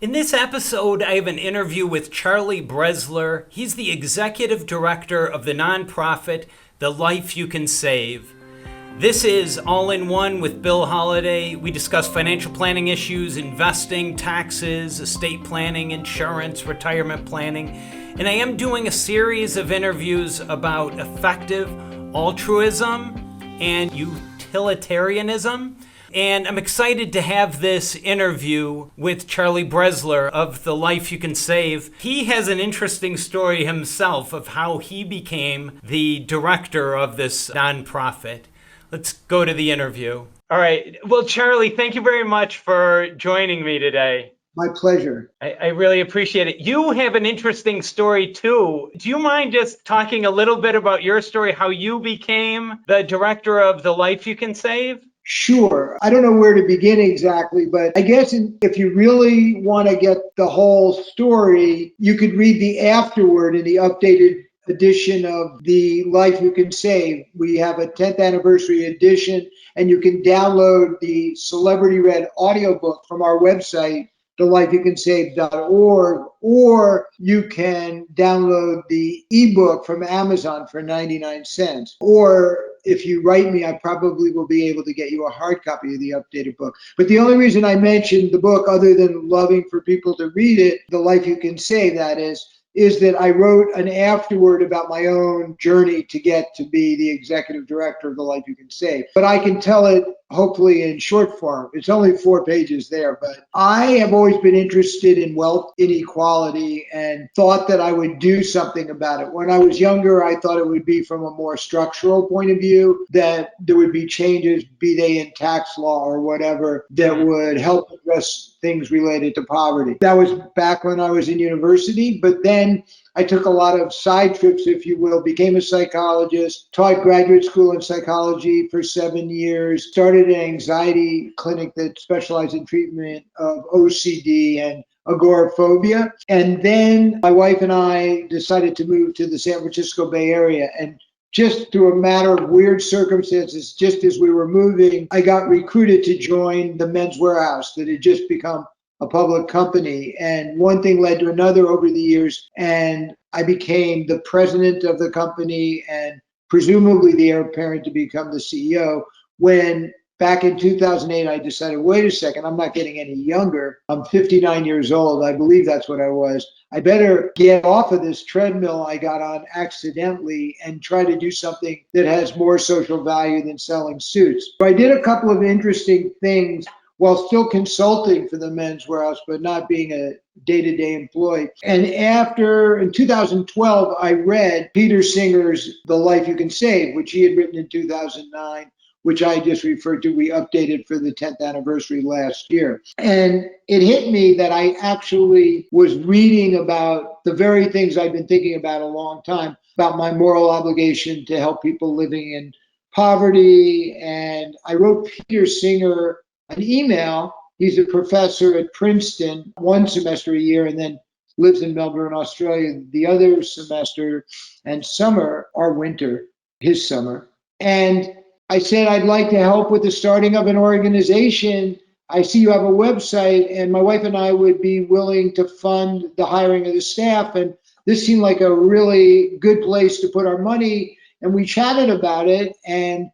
In this episode, I have an interview with Charlie Bresler. He's the executive director of the nonprofit, The Life You Can Save. This is All in One with Bill Holiday. We discuss financial planning issues, investing, taxes, estate planning, insurance, retirement planning. And I am doing a series of interviews about effective altruism and utilitarianism. And I'm excited to have this interview with Charlie Bresler of The Life You Can Save. He has an interesting story himself of how he became the director of this nonprofit. Let's go to the interview. All right. Well, Charlie, thank you very much for joining me today. My pleasure. I really appreciate it. You have an interesting story too. Do you mind just talking a little bit about your story, how you became the director of The Life You Can Save? Sure. I don't know where to begin exactly, but I guess if you really want to get the whole story, you could read the afterword in the updated edition of The Life You Can Save. We have a 10th anniversary edition, and you can download the celebrity read audiobook from our website, thelifeyoucansave.org, or you can download the ebook from Amazon for 99 cents. Or if you write me, I probably will be able to get you a hard copy of the updated book. But the only reason I mentioned the book, other than loving for people to read it, The Life You Can Save, that is that I wrote an afterword about my own journey to get to be the executive director of The Life You Can Save. But I can tell it hopefully in short form. It's only 4 pages there, but I have always been interested in wealth inequality and thought that I would do something about it. When I was younger, I thought it would be from a more structural point of view, that there would be changes, be they in tax law or whatever, that would help address things related to poverty. That was back when I was in university, but then I took a lot of side trips, if you will, became a psychologist, taught graduate school in psychology for 7 years, started an anxiety clinic that specialized in treatment of OCD and agoraphobia. And then my wife and I decided to move to the San Francisco Bay Area. And just through a matter of weird circumstances, just as we were moving, I got recruited to join the Men's Warehouse that had just become a public company. And one thing led to another over the years. And I became the president of the company and presumably the heir apparent to become the CEO when back in 2008, I decided, wait a second, I'm not getting any younger. I'm 59 years old. I believe that's what I was. I better get off of this treadmill I got on accidentally and try to do something that has more social value than selling suits. So I did a couple of interesting things while still consulting for the Men's Warehouse, but not being a day-to-day employee. And in 2012, I read Peter Singer's The Life You Can Save, which he had written in 2009, which I just referred to. We updated for the 10th anniversary last year. And it hit me that I actually was reading about the very things I've been thinking about a long time, about my moral obligation to help people living in poverty. And I wrote Peter Singer an email. He's a professor at Princeton, 1 semester a year, and then lives in Melbourne, Australia, the other semester, and summer or winter, his summer. And I said, I'd like to help with the starting of an organization. I see you have a website, and my wife and I would be willing to fund the hiring of the staff. And this seemed like a really good place to put our money. And we chatted about it, and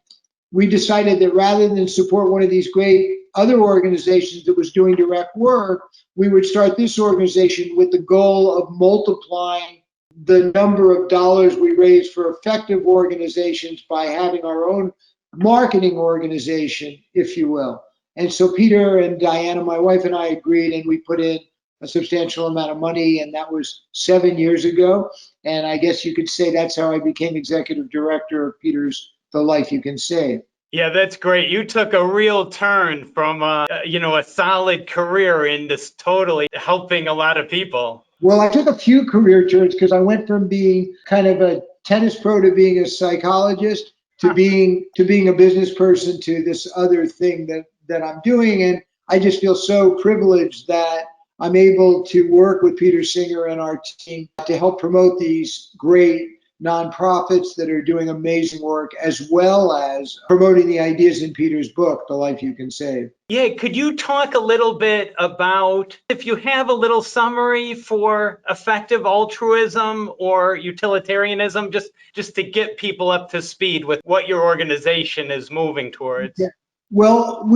we decided that rather than support one of these great other organizations that was doing direct work, we would start this organization with the goal of multiplying the number of dollars we raise for effective organizations by having our own marketing organization, if you will. And so Peter and Diana, my wife and I agreed, and we put in a substantial amount of money, and that was 7 years ago. And I guess you could say that's how I became executive director of Peter's The Life You Can Save. Yeah, that's great. You took a real turn from a solid career into totally helping a lot of people. Well, I took a few career turns because I went from being kind of a tennis pro to being a psychologist to being a business person to this other thing that I'm doing. And I just feel so privileged that I'm able to work with Peter Singer and our team to help promote these great nonprofits that are doing amazing work, as well as promoting the ideas in Peter's book, The Life You Can Save. Yeah, could you talk a little bit about if you have a little summary for effective altruism or utilitarianism, just to get people up to speed with what your organization is moving towards? Yeah. Well,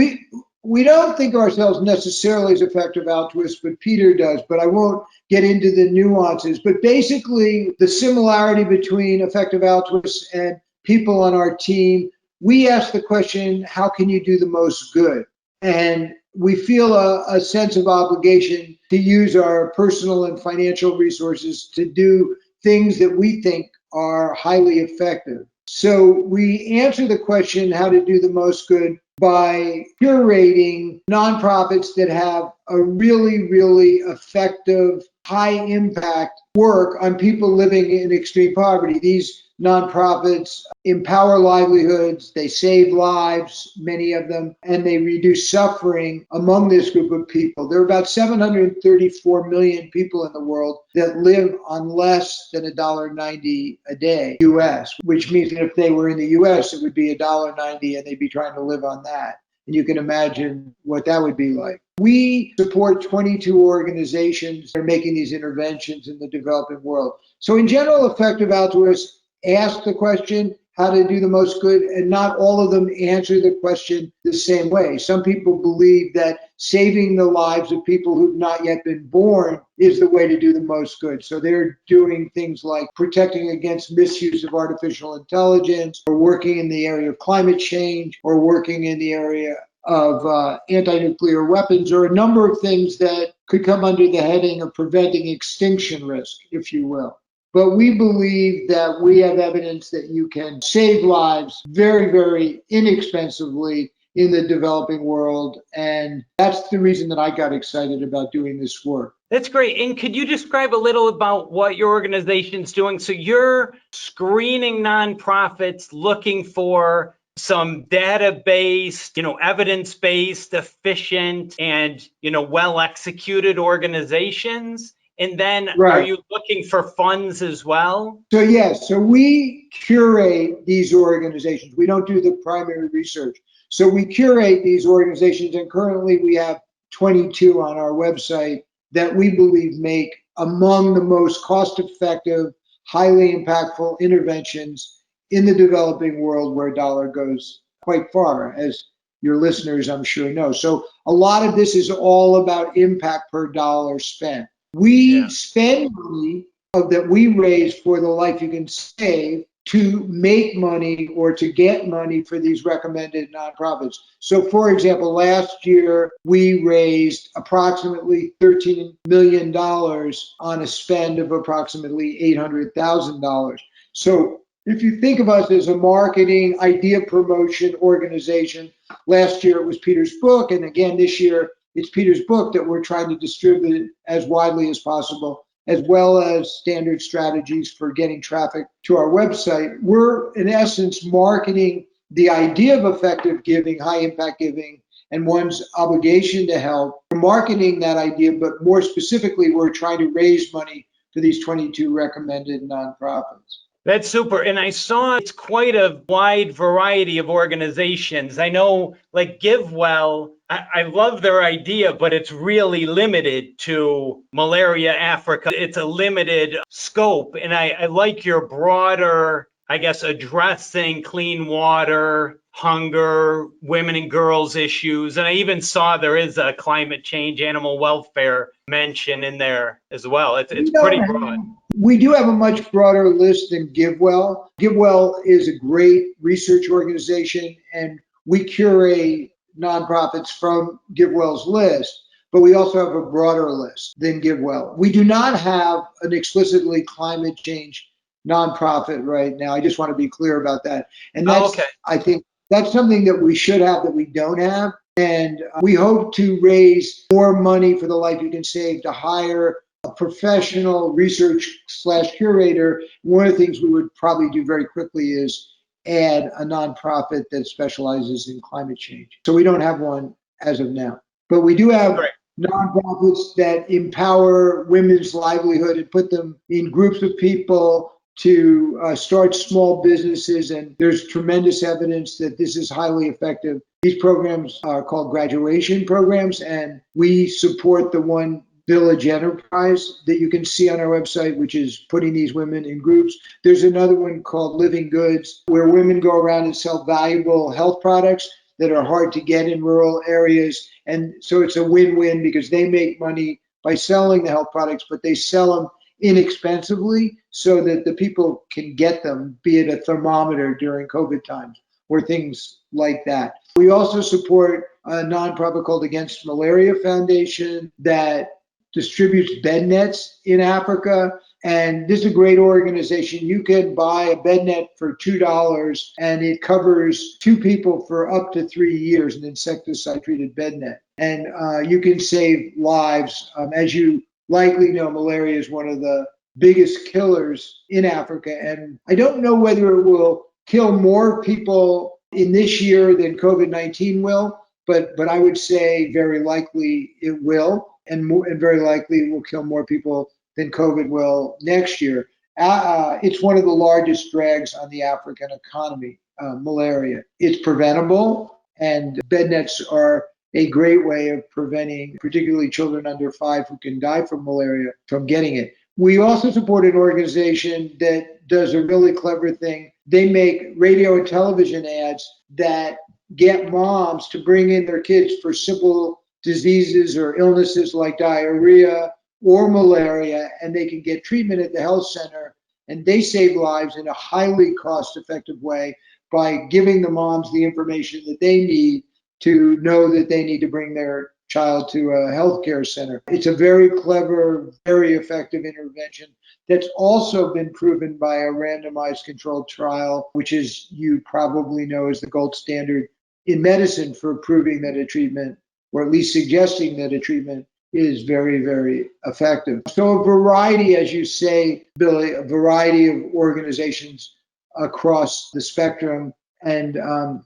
we don't think of ourselves necessarily as effective altruists, but Peter does. But I won't get into the nuances. But basically, the similarity between effective altruists and people on our team, we ask the question, how can you do the most good? And we feel a sense of obligation to use our personal and financial resources to do things that we think are highly effective. So we answer the question, how to do the most good, by curating nonprofits that have a really, really effective, high impact work on people living in extreme poverty. These nonprofits empower livelihoods, they save lives, many of them, and they reduce suffering among this group of people. There are about 734 million people in the world that live on less than $1.90 a day US, which means that if they were in the US, it would be $1.90 and they'd be trying to live on that. And you can imagine what that would be like. We support 22 organizations that are making these interventions in the developing world. So in general, effective altruists ask the question, how to do the most good, and not all of them answer the question the same way. Some people believe that saving the lives of people who've not yet been born is the way to do the most good. So they're doing things like protecting against misuse of artificial intelligence, or working in the area of climate change, or working in the area of anti-nuclear weapons, or a number of things that could come under the heading of preventing extinction risk, if you will. But we believe that we have evidence that you can save lives very, very inexpensively in the developing world. And that's the reason that I got excited about doing this work. That's great. And could you describe a little about what your organization's doing? So you're screening nonprofits looking for some data-based, evidence-based, efficient, and, well-executed organizations. And then Are Right. you looking for funds as well? So yes, so we curate these organizations. We don't do the primary research. So we curate these organizations, and currently we have 22 on our website that we believe make among the most cost-effective, highly impactful interventions in the developing world, where a dollar goes quite far, as your listeners I'm sure know. So a lot of this is all about impact per dollar spent. We spend money that we raise for the Life You Can Save to make money or to get money for these recommended nonprofits. So for example, last year we raised approximately $13 million on a spend of approximately $800,000. So if you think of us as a marketing idea promotion organization, last year it was Peter's book, and again this year it's Peter's book that we're trying to distribute as widely as possible, as well as standard strategies for getting traffic to our website. We're, in essence, marketing the idea of effective giving, high impact giving, and one's obligation to help. We're marketing that idea, but more specifically, we're trying to raise money for these 22 recommended nonprofits. That's super. And I saw it's quite a wide variety of organizations. I know, like GiveWell, I love their idea, but it's really limited to Malaria, Africa. It's a limited scope. And I like your broader, addressing clean water, hunger, women and girls issues. And I even saw there is a climate change, animal welfare mention in there as well. It's pretty broad. We do have a much broader list than GiveWell. GiveWell is a great research organization, and we curate nonprofits from GiveWell's list, but we also have a broader list than GiveWell. We do not have an explicitly climate change nonprofit right now. I just want to be clear about that. And that's, I think that's something that we should have that we don't have. And we hope to raise more money for the Life You Can Save to hire a professional research/curator. One of the things we would probably do very quickly is add a nonprofit that specializes in climate change. So we don't have one as of now, but we do have nonprofits that empower women's livelihood and put them in groups of people to start small businesses, and there's tremendous evidence that this is highly effective. These programs are called graduation programs, and we support the One Village Enterprise that you can see on our website, which is putting these women in groups. There's another one called Living Goods, where women go around and sell valuable health products that are hard to get in rural areas. And so it's a win-win because they make money by selling the health products, but they sell them inexpensively so that the people can get them, be it a thermometer during COVID times or things like that. We also support a nonprofit called Against Malaria Foundation that distributes bed nets in Africa. And this is a great organization. You can buy a bed net for $2 and it covers two people for up to 3 years, an insecticide treated bed net. And you can save lives. As you likely know, malaria is one of the biggest killers in Africa. And I don't know whether it will kill more people in this year than COVID-19 will, but I would say very likely it will, and very likely it will kill more people than COVID will next year. It's one of the largest drags on the African economy, malaria. It's preventable, and bed nets are a great way of preventing, particularly children under 5 who can die from malaria, from getting it. We also support an organization that does a really clever thing. They make radio and television ads that get moms to bring in their kids for simple diseases or illnesses like diarrhea or malaria, and they can get treatment at the health center. And they save lives in a highly cost-effective way by giving the moms the information that they need to know that they need to bring their child to a healthcare center. It's a very clever, very effective intervention that's also been proven by a randomized controlled trial, which is, you probably know, is the gold standard in medicine for proving that a treatment, or at least suggesting that a treatment, is very, very effective. So a variety, as you say, Billy, a variety of organizations across the spectrum. And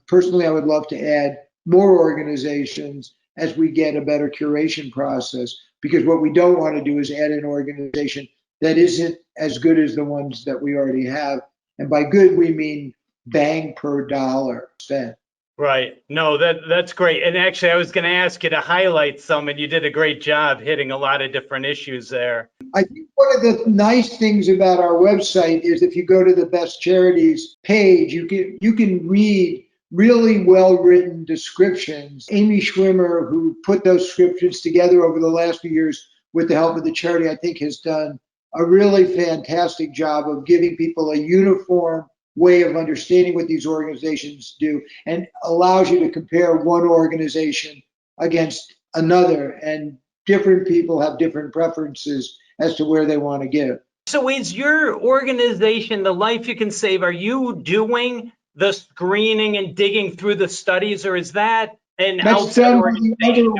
personally, I would love to add more organizations as we get a better curation process, because what we don't want to do is add an organization that isn't as good as the ones that we already have. And by good, we mean bang per dollar spent. Right. No, that's great. And actually, I was going to ask you to highlight some, and you did a great job hitting a lot of different issues there. I think one of the nice things about our website is if you go to the Best Charities page, you can read really well-written descriptions. Amy Schwimmer, who put those descriptions together over the last few years with the help of the charity, I think has done a really fantastic job of giving people a uniform way of understanding what these organizations do, and allows you to compare one organization against another. And different people have different preferences as to where they want to give. So is your organization, The Life You Can Save, are you doing the screening and digging through the studies, or is that an outside organization?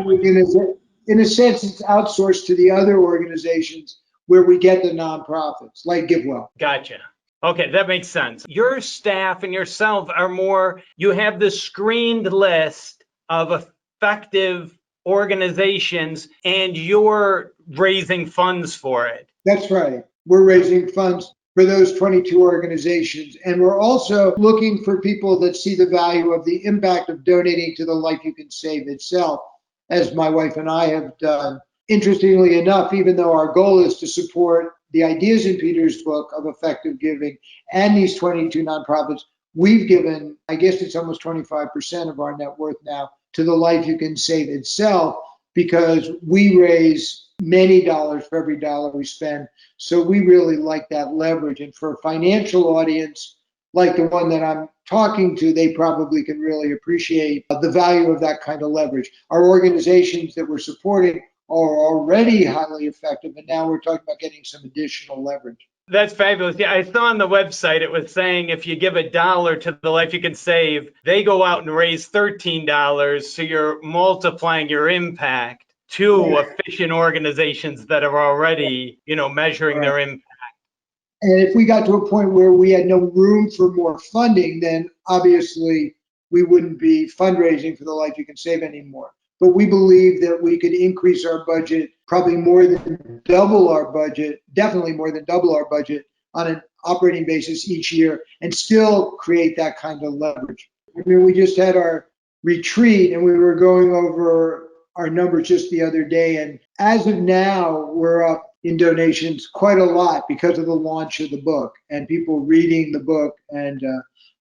In a sense, it's outsourced to the other organizations where we get the nonprofits, like GiveWell. Gotcha. Okay, that makes sense. Your staff and yourself are more, you have the screened list of effective organizations, and you're raising funds for it. That's right. We're raising funds for those 22 organizations. And we're also looking for people that see the value of the impact of donating to the Life You Can Save itself, as my wife and I have done. Interestingly enough, even though our goal is to support the ideas in Peter's book of effective giving and these 22 nonprofits, we've given, I guess it's almost 25% of our net worth now to the Life You Can Save itself, because we raise many dollars for every dollar we spend. So we really like that leverage. And for a financial audience like the one that I'm talking to, they probably can really appreciate the value of that kind of leverage. Our organizations that we're supporting are already highly effective, and now we're talking about getting some additional leverage. That's fabulous. Yeah, I saw on the website it was saying if you give $1 to the Life You Can Save, they go out and raise $13. So you're multiplying your impact to efficient organizations that are already, measuring their impact. And if we got to a point where we had no room for more funding, then obviously we wouldn't be fundraising for the Life You Can Save anymore. But we believe that we could increase our budget, probably more than double our budget, definitely more than double our budget on an operating basis each year and still create that kind of leverage. I mean, we just had our retreat and we were going over our numbers just the other day. And as of now, we're up in donations quite a lot because of the launch of the book and people reading the book. And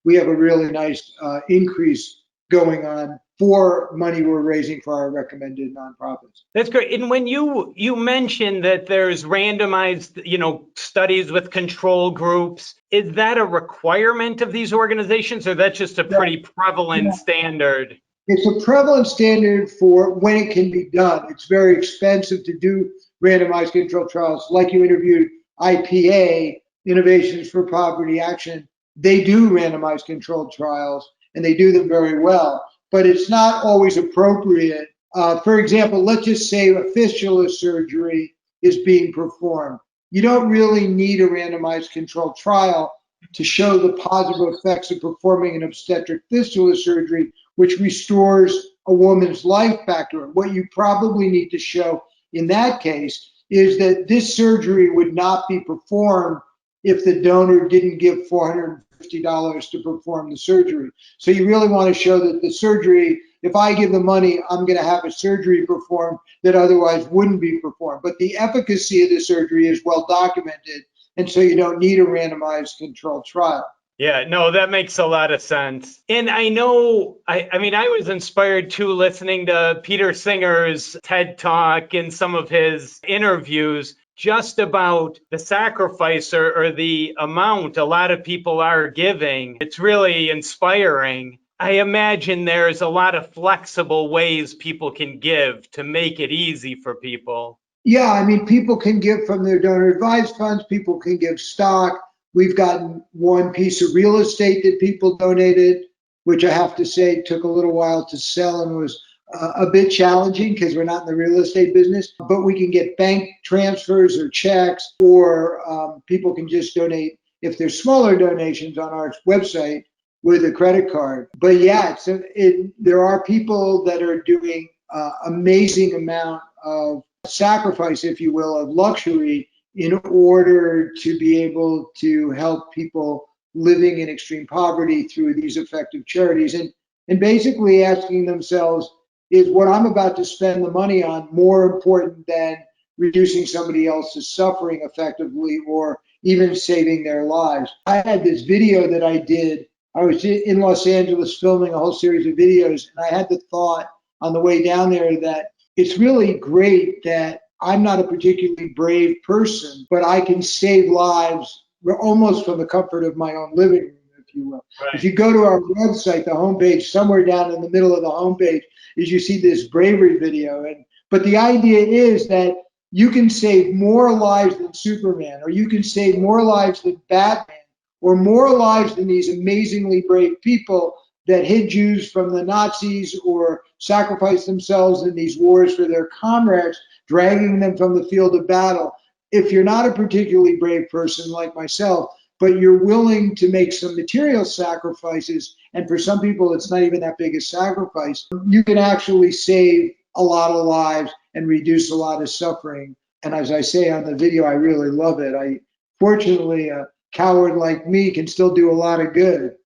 we have a really nice increase going on for money we're raising for our recommended nonprofits. That's great. And when you mentioned that there's randomized, studies with control groups, is that a requirement of these organizations, or that's just a pretty prevalent standard? It's a prevalent standard for when it can be done. It's very expensive to do randomized controlled trials. Like you interviewed IPA, Innovations for Poverty Action. They do randomized controlled trials and they do them very well, but it's not always appropriate. For example, let's just say a fistula surgery is being performed. You don't really need a randomized controlled trial to show the positive effects of performing an obstetric fistula surgery, which restores a woman's life back to her. What you probably need to show in that case is that this surgery would not be performed if the donor didn't give $450 to perform the surgery. So you really want to show that the surgery, if I give the money, I'm going to have a surgery performed that otherwise wouldn't be performed. But the efficacy of the surgery is well documented, and so you don't need a randomized controlled trial. Yeah, no, that makes a lot of sense. And I know, I mean, I was inspired too listening to Peter Singer's TED Talk and some of his interviews just about the sacrifice or the amount a lot of people are giving. It's really inspiring. I imagine there's a lot of flexible ways people can give to make it easy for people. Yeah, I mean, people can give from their donor advised funds, people can give stock. We've gotten one piece of real estate that people donated, which I have to say took a little while to sell and was a bit challenging because we're not in the real estate business. But we can get bank transfers or checks, or people can just donate if there's smaller donations on our website with a credit card. But yeah, there are people that are doing amazing amount of sacrifice, if you will, of luxury in order to be able to help people living in extreme poverty through these effective charities, and basically asking themselves, is what I'm about to spend the money on more important than reducing somebody else's suffering effectively or even saving their lives? I had this video that I did. I was in Los Angeles filming a whole series of videos, and I had the thought on the way down there that it's really great that I'm not a particularly brave person, but I can save lives almost from the comfort of my own living room, if you will. Right. If you go to our website, the homepage, somewhere down in the middle of the homepage is you see this bravery video. But the idea is that you can save more lives than Superman, or you can save more lives than Batman, or more lives than these amazingly brave people that hid Jews from the Nazis or sacrificed themselves in these wars for their comrades, dragging them from the field of battle. If you're not a particularly brave person like myself, but you're willing to make some material sacrifices, and for some people it's not even that big a sacrifice, you can actually save a lot of lives and reduce a lot of suffering. And as I say on the video, I really love it. Fortunately, a coward like me can still do a lot of good.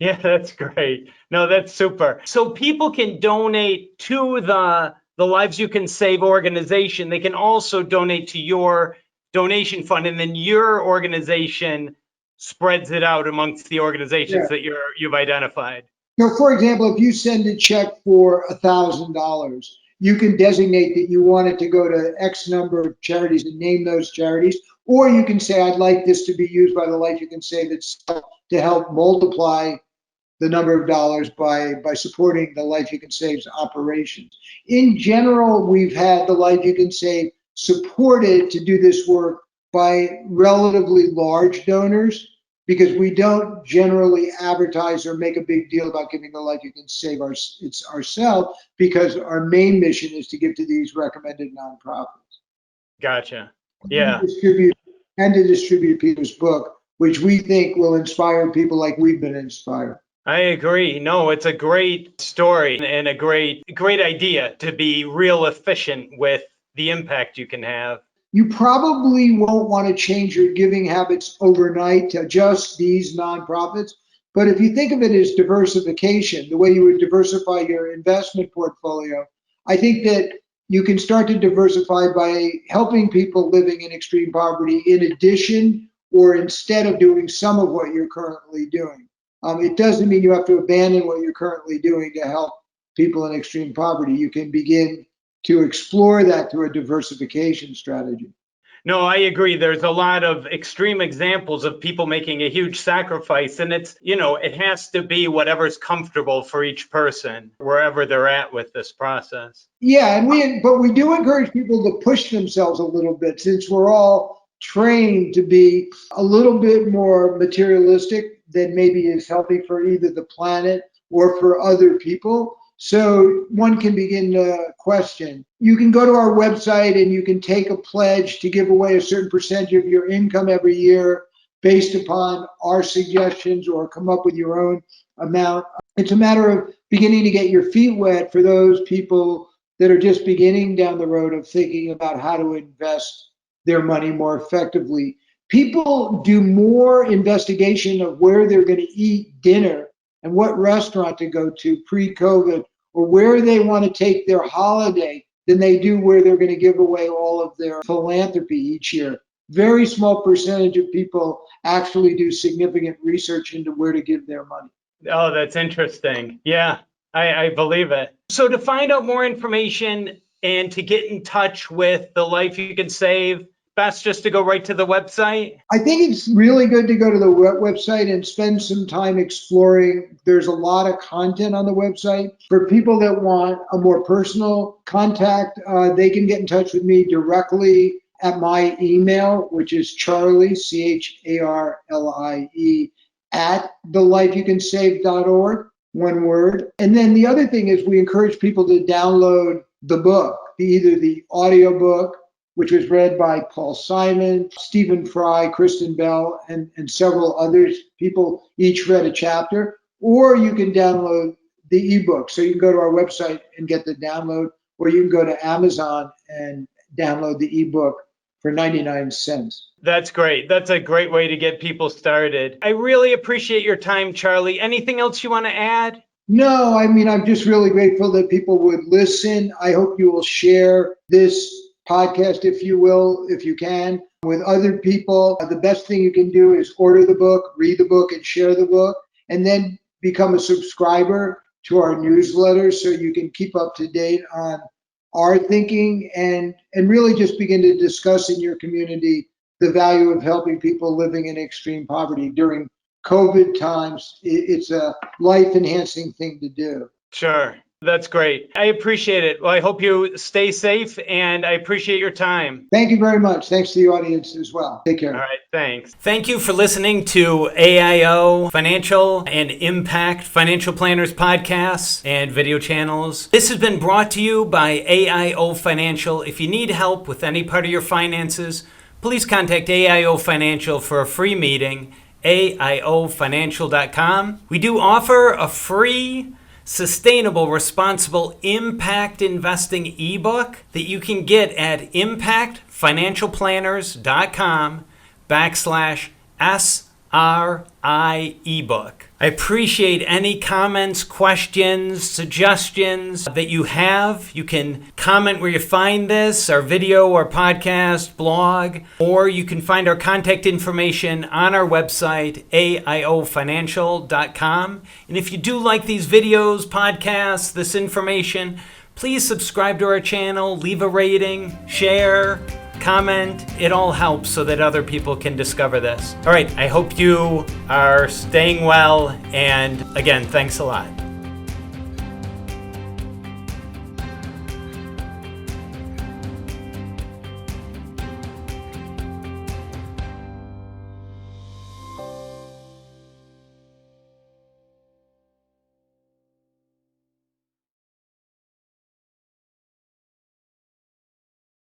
Yeah, that's great. No, that's super. So people can donate to the Lives You Can Save organization. They can also donate to your donation fund, and then your organization spreads it out amongst the organizations that you've identified. So, for example, if you send a check for $1,000, you can designate that you want it to go to X number of charities and name those charities, or you can say, I'd like this to be used by the Life You Can Save itself to help multiply the number of dollars by supporting the Life You Can Save's operations. In general, we've had the Life You Can Save supported to do this work by relatively large donors, because we don't generally advertise or make a big deal about giving the Life You Can Save ourselves, because our main mission is to give to these recommended nonprofits. Gotcha. Yeah. To distribute Peter's book, which we think will inspire people like we've been inspired. I agree. No, it's a great story and a great idea to be real efficient with the impact you can have. You probably won't want to change your giving habits overnight to just these nonprofits. But if you think of it as diversification, the way you would diversify your investment portfolio, I think that you can start to diversify by helping people living in extreme poverty in addition or instead of doing some of what you're currently doing. It doesn't mean you have to abandon what you're currently doing to help people in extreme poverty. You can begin to explore that through a diversification strategy. No, I agree. There's a lot of extreme examples of people making a huge sacrifice, and it has to be whatever's comfortable for each person, wherever they're at with this process. Yeah, but we do encourage people to push themselves a little bit, since we're all trained to be a little bit more materialistic than maybe is healthy for either the planet or for other people. So one can begin to question. You can go to our website and you can take a pledge to give away a certain percentage of your income every year based upon our suggestions, or come up with your own amount. It's a matter of beginning to get your feet wet for those people that are just beginning down the road of thinking about how to invest their money more effectively. People do more investigation of where they're going to eat dinner and what restaurant to go to pre-COVID, or where they want to take their holiday, than they do where they're going to give away all of their philanthropy each year. Very small percentage of people actually do significant research into where to give their money. Oh, that's interesting. Yeah, I believe it. So to find out more information and to get in touch with The Life You Can Save, best just to go right to the website? I think it's really good to go to the website and spend some time exploring. There's a lot of content on the website. For people that want a more personal contact, they can get in touch with me directly at my email, which is Charlie, CHARLIE, at thelifeyoucansave.org, one word. And then the other thing is we encourage people to download the book, either the audiobook, which was read by Paul Simon, Stephen Fry, Kristen Bell, and several others. People each read a chapter, or you can download the ebook. So you can go to our website and get the download, or you can go to Amazon and download the ebook for 99 cents. That's great. That's a great way to get people started. I really appreciate your time, Charlie. Anything else you want to add? No, I'm just really grateful that people would listen. I hope you will share this podcast, if you will, if you can, with other people. The best thing you can do is order the book, read the book, and share the book, and then become a subscriber to our newsletter so you can keep up to date on our thinking and really just begin to discuss in your community the value of helping people living in extreme poverty during COVID times. It's a life-enhancing thing to do. Sure. That's great. I appreciate it. Well, I hope you stay safe, and I appreciate your time. Thank you very much. Thanks to the audience as well. Take care. All right. Thanks. Thank you for listening to AIO Financial and Impact Financial Planners podcasts and video channels. This has been brought to you by AIO Financial. If you need help with any part of your finances, please contact AIO Financial for a free meeting, AIOfinancial.com. We do offer a free Sustainable Responsible Impact Investing ebook that you can get at impactfinancialplanners.com/SRI ebook. I appreciate any comments, questions, suggestions that you have. You can comment where you find this, our video, our podcast, blog, or you can find our contact information on our website, AIOfinancial.com. And if you do like these videos, podcasts, this information, please subscribe to our channel, leave a rating, share, comment. It all helps so that other people can discover this. All right, I hope you are staying well, and again, thanks a lot.